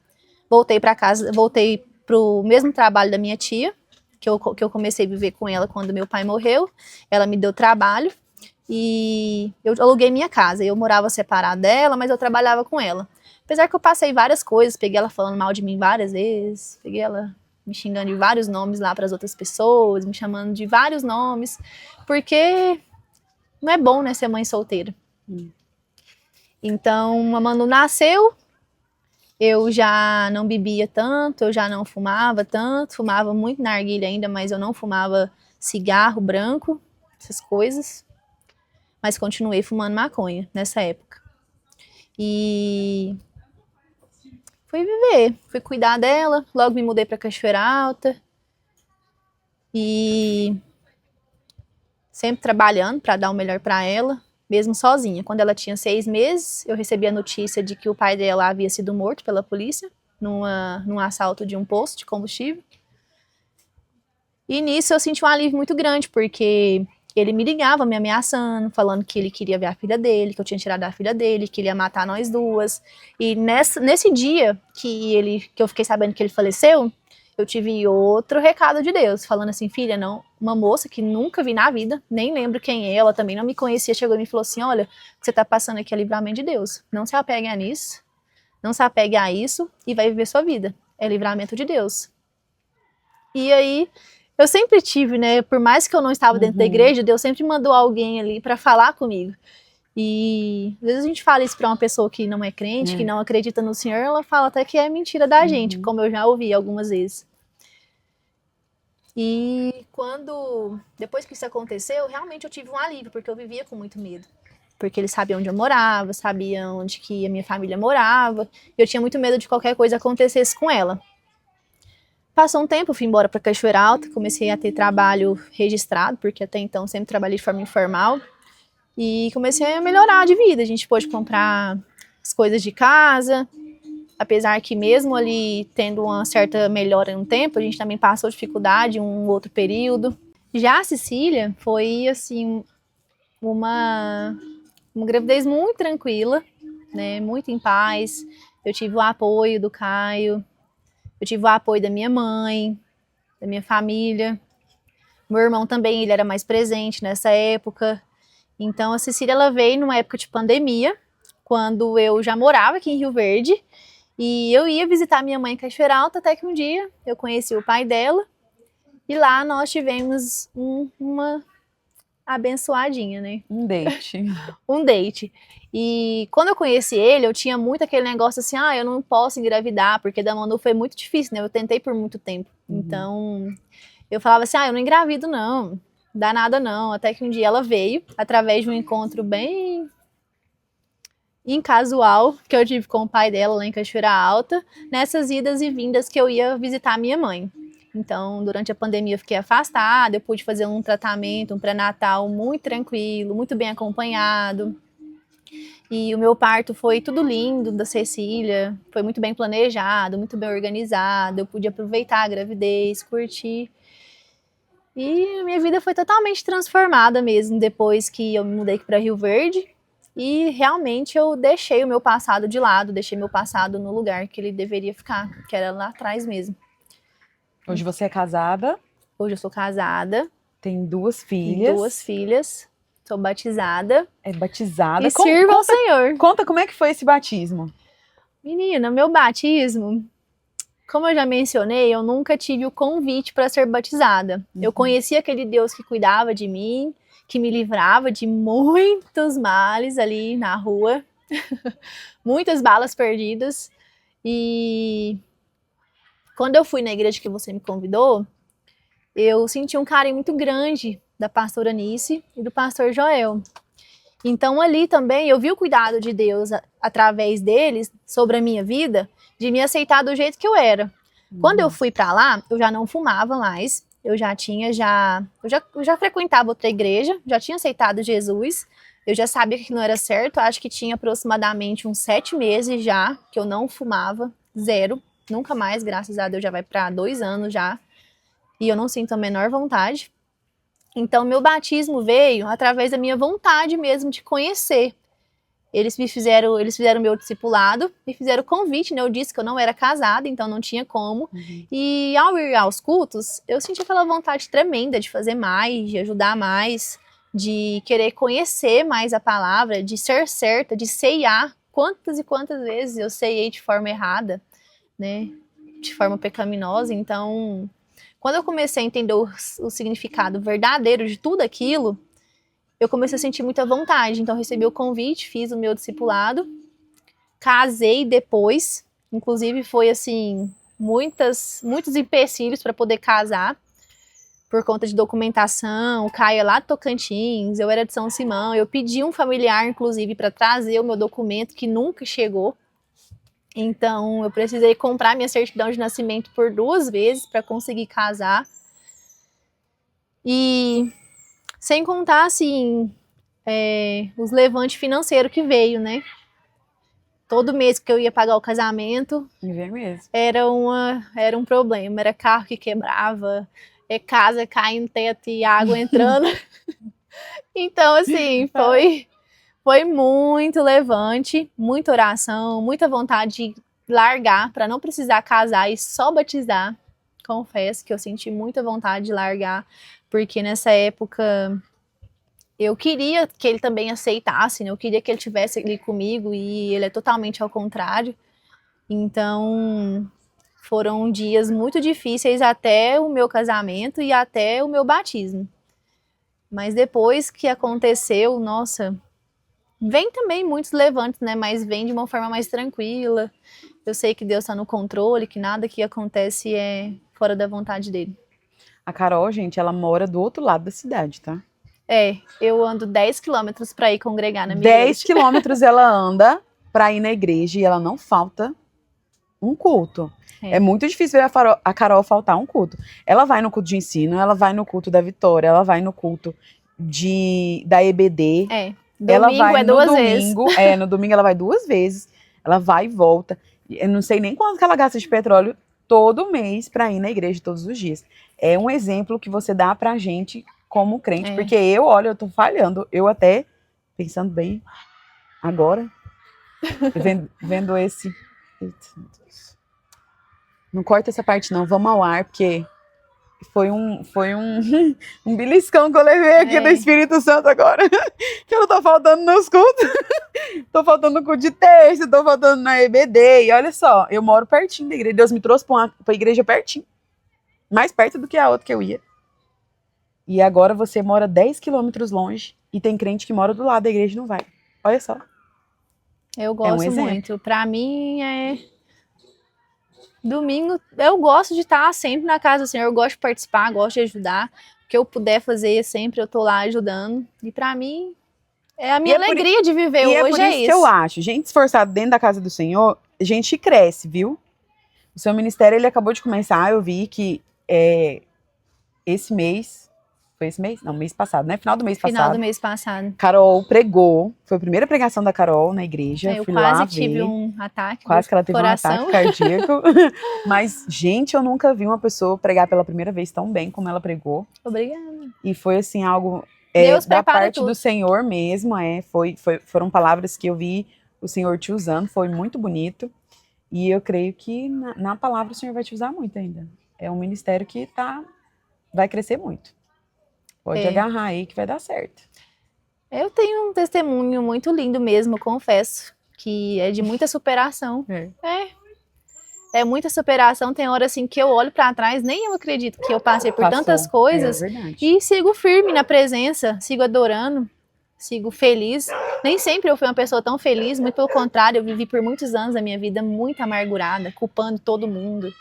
Voltei para casa, voltei pro mesmo trabalho da minha tia, que eu comecei a viver com ela quando meu pai morreu. Ela me deu trabalho e eu aluguei minha casa. Eu morava separada dela, mas eu trabalhava com ela. Apesar que eu passei várias coisas, peguei ela falando mal de mim várias vezes, peguei ela me xingando de vários nomes lá para as outras pessoas, me chamando de vários nomes, porque não é bom, né, ser mãe solteira. Então, a Manu nasceu, eu já não bebia tanto, eu já não fumava tanto, fumava muito narguilha ainda, mas eu não fumava cigarro branco, essas coisas, mas continuei fumando maconha nessa época. E fui viver, fui cuidar dela, logo me mudei para Cachoeira Alta e sempre trabalhando para dar o melhor para ela, mesmo sozinha. Quando ela tinha 6 meses, eu recebi a notícia de que o pai dela havia sido morto pela polícia num assalto de um posto de combustível. E nisso eu senti um alívio muito grande, porque ele me ligava me ameaçando, falando que ele queria ver a filha dele, que eu tinha tirado a filha dele, que ele ia matar nós duas. E nesse dia que eu fiquei sabendo que ele faleceu, eu tive outro recado de Deus, falando assim, filha, não, uma moça que nunca vi na vida, nem lembro quem é, ela também não me conhecia, chegou e me falou assim, olha, o que você tá passando aqui é livramento de Deus, não se apegue a nisso, não se apegue a isso e vai viver sua vida, é livramento de Deus. E aí, eu sempre tive, né, por mais que eu não estava dentro da igreja, Deus sempre mandou alguém ali para falar comigo. E às vezes a gente fala isso para uma pessoa que não é crente, que não acredita no Senhor, ela fala até que é mentira da gente, como eu já ouvi algumas vezes. E depois que isso aconteceu, realmente eu tive um alívio, porque eu vivia com muito medo. Porque eles sabiam onde eu morava, sabiam onde que a minha família morava, e eu tinha muito medo de qualquer coisa acontecesse com ela. Passou um tempo, fui embora para Cachoeira Alta, comecei a ter trabalho registrado, porque até então sempre trabalhei de forma informal. E comecei a melhorar de vida. A gente pôde comprar as coisas de casa, apesar que mesmo ali tendo uma certa melhora no tempo, a gente também passou dificuldade em um outro período. Já a Cecília foi, assim, uma gravidez muito tranquila, né, muito em paz. Eu tive o apoio do Caio, eu tive o apoio da minha mãe, da minha família. Meu irmão também, ele era mais presente nessa época. Então, a Cecília, ela veio numa época de pandemia, quando eu já morava aqui em Rio Verde, e eu ia visitar minha mãe em Cachoeira Alta, até que um dia eu conheci o pai dela, e lá nós tivemos uma abençoadinha, né? Um date. Um date. E quando eu conheci ele, eu tinha muito aquele negócio assim, eu não posso engravidar, porque da Manu foi muito difícil, né? Eu tentei por muito tempo. Então, eu falava assim, eu não engravido não, dá nada não. Até que um dia ela veio, através de um encontro bem casual, que eu tive com o pai dela lá em Cachoeira Alta, nessas idas e vindas que eu ia visitar minha mãe. Então, durante a pandemia eu fiquei afastada, eu pude fazer um tratamento, um pré-natal muito tranquilo, muito bem acompanhado. E o meu parto foi tudo lindo, da Cecília, foi muito bem planejado, muito bem organizado, eu pude aproveitar a gravidez, curtir. E a minha vida foi totalmente transformada mesmo, depois que eu me mudei aqui para Rio Verde. E realmente eu deixei o meu passado de lado, deixei meu passado no lugar que ele deveria ficar, que era lá atrás mesmo. Hoje você é casada? Hoje eu sou casada. Tem 2 filhas. 2 filhas. Sou batizada. É batizada. E sirvo ao Senhor. Conta como é que foi esse batismo. Menina, meu batismo, como eu já mencionei, eu nunca tive o convite para ser batizada. Eu conhecia aquele Deus que cuidava de mim, que me livrava de muitos males ali na rua. Muitas balas perdidas. E quando eu fui na igreja que você me convidou, eu senti um carinho muito grande da pastora Nice e do pastor Joel. Então ali também eu vi o cuidado de Deus através deles sobre a minha vida, de me aceitar do jeito que eu era. Quando eu fui para lá, eu já não fumava mais, eu já frequentava outra igreja, já tinha aceitado Jesus, eu já sabia que não era certo, acho que tinha aproximadamente uns 7 meses já que eu não fumava, 0, nunca mais, graças a Deus já vai para 2 anos já, e eu não sinto a menor vontade. Então, meu batismo veio através da minha vontade mesmo de conhecer Eles fizeram meu discipulado, me fizeram o convite, né? Eu disse que eu não era casada, então não tinha como. E ao ir aos cultos, eu senti aquela vontade tremenda de fazer mais, de ajudar mais, de querer conhecer mais a palavra, de ser certa, de ceiar. Quantas e quantas vezes eu ceiei de forma errada, né? De forma pecaminosa. Então, quando eu comecei a entender o significado verdadeiro de tudo aquilo, eu comecei a sentir muita vontade. Então, eu recebi o convite, fiz o meu discipulado, casei depois. Inclusive, foi assim, muitos empecilhos para poder casar, por conta de documentação. O Caio é lá de Tocantins, eu era de São Simão. Eu pedi um familiar, inclusive, para trazer o meu documento, que nunca chegou. Então, eu precisei comprar minha certidão de nascimento por 2 vezes para conseguir casar. E sem contar, assim, os levantes financeiros que veio, né? Todo mês que eu ia pagar o casamento, Mesmo. era um problema. Era carro que quebrava, casa caindo no teto e água entrando. Então, assim, foi muito levante, muita oração, muita vontade de largar para não precisar casar e só batizar. Confesso que eu senti muita vontade de largar, porque nessa época eu queria que ele também aceitasse, né? Eu queria que ele estivesse ali comigo e ele é totalmente ao contrário. Então, foram dias muito difíceis até o meu casamento e até o meu batismo. Mas depois que aconteceu, nossa, vem também muitos levantes, né? Mas vem de uma forma mais tranquila. Eu sei que Deus está no controle, que nada que acontece é fora da vontade dele. A Carol, gente, ela mora do outro lado da cidade, tá? Eu ando 10 quilômetros para ir congregar na minha 10 igreja. quilômetros ela anda pra ir na igreja e ela não falta um culto. É muito difícil ver a Carol faltar um culto. Ela vai no culto de ensino, ela vai no culto da Vitória, ela vai no culto da EBD. Ela Domingo vai duas vezes. No domingo ela vai 2 vezes. Ela vai e volta. Eu não sei nem quanto que ela gasta de petróleo todo mês pra ir na igreja todos os dias. É um exemplo que você dá pra gente como crente, porque eu tô falhando. Eu até, pensando bem, agora, vendo esse... Não corta essa parte não, vamos ao ar, porque foi um um beliscão que eu levei aqui do Espírito Santo agora, que eu não tô faltando nos cultos, tô faltando no culto de terça, tô faltando na EBD, e olha só, eu moro pertinho da igreja, Deus me trouxe pra igreja pertinho, mais perto do que a outra que eu ia, e agora você mora 10 quilômetros longe, e tem crente que mora do lado da igreja e não vai, olha só. Eu gosto muito, pra mim domingo, eu gosto de estar sempre na casa do Senhor, eu gosto de participar, gosto de ajudar. O que eu puder fazer, sempre eu tô lá ajudando. E pra mim, é a minha alegria de viver hoje, é por isso que eu acho, gente esforçada dentro da casa do Senhor, a gente cresce, viu? O seu ministério, ele acabou de começar, eu vi que esse mês, foi esse mês? Não, mês passado, né? Final do mês passado. Carol pregou, foi a primeira pregação da Carol na igreja. Eu quase tive um ataque. Quase que ela teve um ataque cardíaco. Mas, gente, eu nunca vi uma pessoa pregar pela primeira vez tão bem como ela pregou. Obrigada. E foi, assim, algo Deus da parte tudo. do Senhor mesmo. Foram palavras que eu vi o Senhor te usando, foi muito bonito. E eu creio que na palavra o Senhor vai te usar muito ainda. É um ministério que vai crescer muito. Pode agarrar aí que vai dar certo. Eu tenho um testemunho muito lindo mesmo, confesso, que é de muita superação. É muita superação. Tem hora assim que eu olho pra trás, nem eu acredito que eu passei por tantas coisas. E sigo firme na presença, sigo adorando, sigo feliz. Nem sempre eu fui uma pessoa tão feliz, muito pelo contrário, eu vivi por muitos anos da minha vida muito amargurada, culpando todo mundo,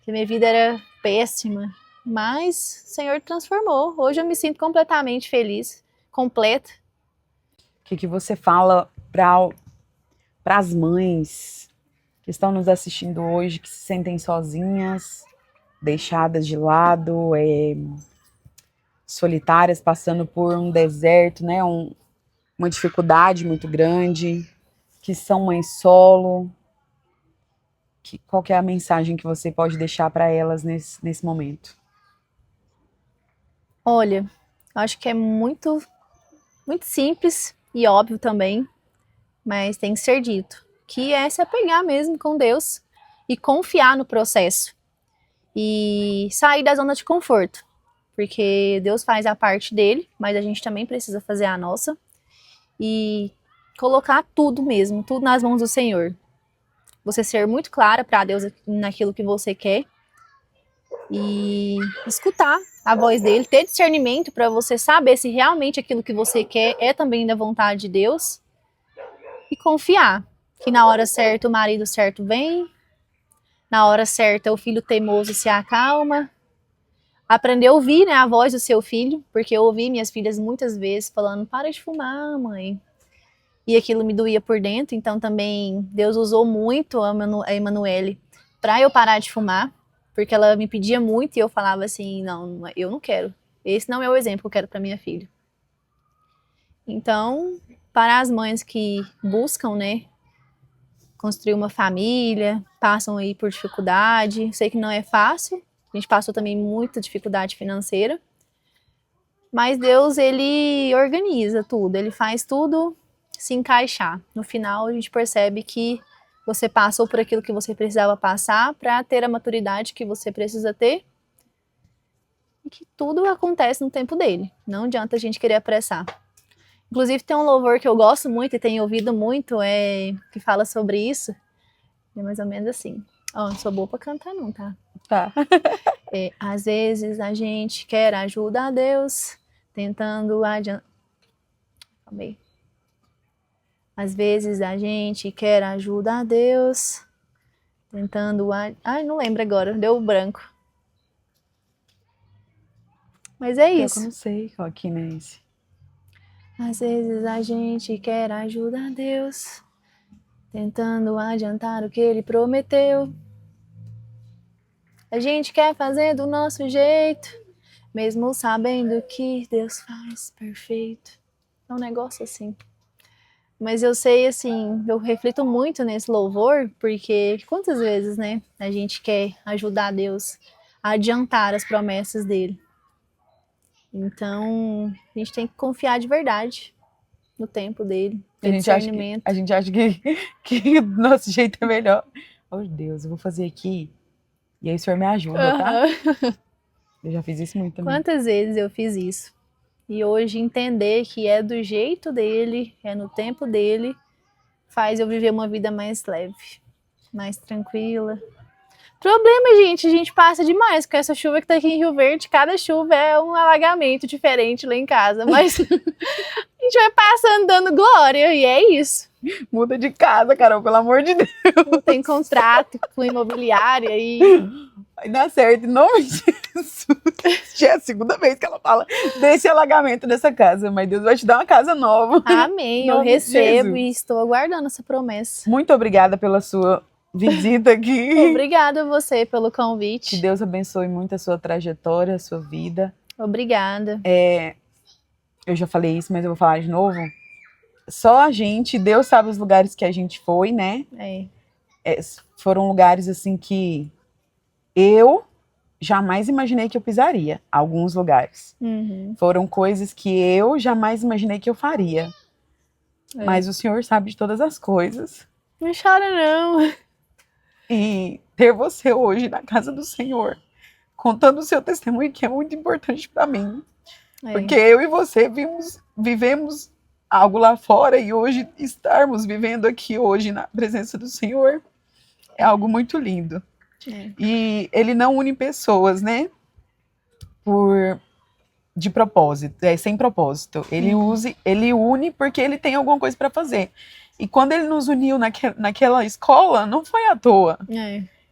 que minha vida era péssima. Mas o Senhor transformou. Hoje eu me sinto completamente feliz, completa. O que você fala para as mães que estão nos assistindo hoje, que se sentem sozinhas, deixadas de lado, solitárias, passando por um deserto, né? Uma dificuldade muito grande, que são mães solo. Qual que é a mensagem que você pode deixar para elas nesse momento? Olha, acho que é muito, muito simples e óbvio também, mas tem que ser dito, que é se apegar mesmo com Deus e confiar no processo e sair da zona de conforto, porque Deus faz a parte dele, mas a gente também precisa fazer a nossa e colocar tudo mesmo, tudo nas mãos do Senhor. Você ser muito clara para Deus naquilo que você quer e escutar a voz dele, ter discernimento para você saber se realmente aquilo que você quer é também da vontade de Deus e confiar que na hora certa o marido certo vem, na hora certa o filho teimoso se acalma. Aprender a ouvir, né, a voz do seu filho, porque eu ouvi minhas filhas muitas vezes falando, para de fumar, mãe. E aquilo me doía por dentro, então também Deus usou muito a Emanuele para eu parar de fumar, porque ela me pedia muito e eu falava assim, não, eu não quero. Esse não é o exemplo que eu quero para minha filha. Então, para as mães que buscam, né, construir uma família, passam aí por dificuldade, sei que não é fácil, a gente passou também muita dificuldade financeira, mas Deus, ele organiza tudo, ele faz tudo se encaixar. No final, a gente percebe que você passou por aquilo que você precisava passar para ter a maturidade que você precisa ter e que tudo acontece no tempo dele. Não adianta a gente querer apressar. Inclusive, tem um louvor que eu gosto muito e tenho ouvido muito, que fala sobre isso. É mais ou menos assim. Ó, não sou boa pra cantar não, tá? Tá. Às vezes a gente quer ajuda a Deus, tentando adiantar. Às vezes a gente quer ajuda a Deus, tentando... Ai, não lembro agora, deu branco. Mas é isso. Eu não sei qual que é esse. Às vezes a gente quer ajuda a Deus, tentando adiantar o que Ele prometeu. A gente quer fazer do nosso jeito, mesmo sabendo que Deus faz perfeito. É um negócio assim. Mas eu sei, assim, eu reflito muito nesse louvor, porque quantas vezes, né, a gente quer ajudar Deus a adiantar as promessas dele. Então, a gente tem que confiar de verdade no tempo dele, ter discernimento. A gente acha que do nosso jeito é melhor. Oh, Deus, eu vou fazer aqui e aí o senhor me ajuda, tá? Eu já fiz isso muito também. Quantas vezes eu fiz isso? E hoje entender que é do jeito dele, é no tempo dele, faz eu viver uma vida mais leve, mais tranquila. Problema, gente, a gente passa demais com essa chuva que tá aqui em Rio Verde. Cada chuva é um alagamento diferente lá em casa, mas a gente vai passando dando glória e é isso. Muda de casa, Carol, pelo amor de Deus. Não tem contrato com imobiliária e... Vai dar certo, em nome de Jesus. Já é a segunda vez que ela fala desse alagamento dessa casa, mas Deus vai te dar uma casa nova. Amém, eu recebo e estou aguardando essa promessa. Muito obrigada pela sua visita aqui. Obrigada a você pelo convite. Que Deus abençoe muito a sua trajetória, a sua vida. Obrigada. Eu já falei isso, mas eu vou falar de novo. Só a gente, Deus sabe os lugares que a gente foi, né? Foram lugares assim que eu jamais imaginei que eu pisaria. Alguns lugares. Foram coisas que eu jamais imaginei que eu faria. Mas o Senhor sabe de todas as coisas. Não chora, não. E ter você hoje na casa do Senhor, contando o seu testemunho, que é muito importante para mim. Porque eu e você vivemos algo lá fora e hoje estarmos vivendo aqui hoje na presença do Senhor é algo muito lindo. E ele não une pessoas, né? De propósito, sem propósito. Ele une porque ele tem alguma coisa para fazer. E quando ele nos uniu naquela escola, não foi à toa.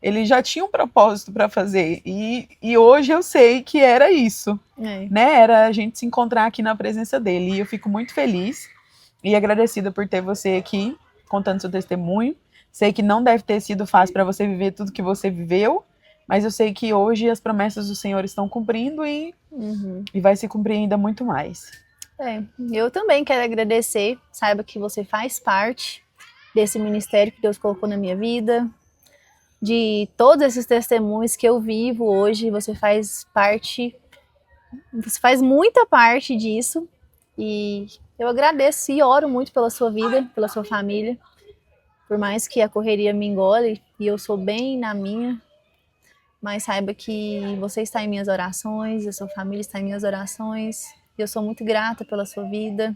Ele já tinha um propósito para fazer. E hoje eu sei que era isso. Né? Era a gente se encontrar aqui na presença dele. E eu fico muito feliz e agradecida por ter você aqui, contando seu testemunho. Sei que não deve ter sido fácil para você viver tudo que você viveu, mas eu sei que hoje as promessas do Senhor estão cumprindo e vai se cumprir ainda muito mais. Eu também quero agradecer. Saiba que você faz parte desse ministério que Deus colocou na minha vida, de todos esses testemunhos que eu vivo hoje. Você faz muita parte disso e Eu agradeço e oro muito pela sua vida, pela sua família. Por mais que a correria me engole e eu sou bem na minha, mas saiba que você está em minhas orações, a sua família está em minhas orações. Eu sou muito grata pela sua vida.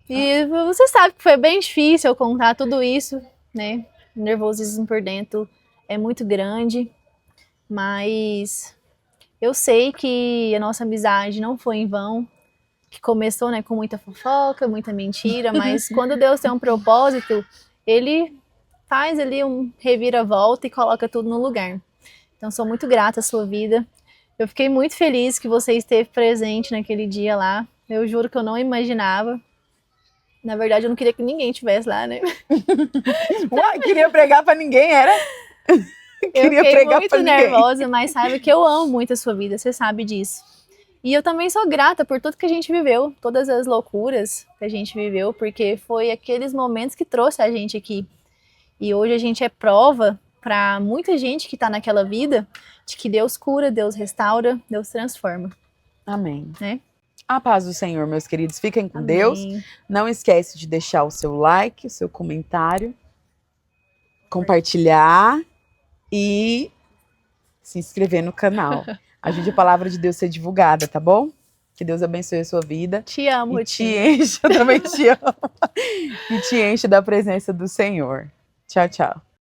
E você sabe que foi bem difícil eu contar tudo isso, né? O nervosismo por dentro é muito grande, mas eu sei que a nossa amizade não foi em vão, que começou, né, com muita fofoca, muita mentira, mas quando Deus tem um propósito, Ele faz ali um reviravolta e coloca tudo no lugar. Então, sou muito grata à sua vida. Eu fiquei muito feliz que você esteve presente naquele dia lá. Eu juro que eu não imaginava. Na verdade, eu não queria que ninguém estivesse lá, né? Uai, queria pregar pra ninguém, era? Eu fiquei muito nervosa, mas saiba que eu amo muito a sua vida, você sabe disso. E eu também sou grata por tudo que a gente viveu, todas as loucuras que a gente viveu, porque foi aqueles momentos que trouxe a gente aqui. E hoje a gente é prova para muita gente que está naquela vida de que Deus cura, Deus restaura, Deus transforma. Amém. Né? A paz do Senhor, meus queridos. Fiquem com Amém. Deus. Não esquece de deixar o seu like, o seu comentário, compartilhar e se inscrever no canal. Ajude a palavra de Deus a ser divulgada, tá bom? Que Deus abençoe a sua vida. Te amo, e te enche, eu também te amo. E te enche da presença do Senhor. Tchau, tchau.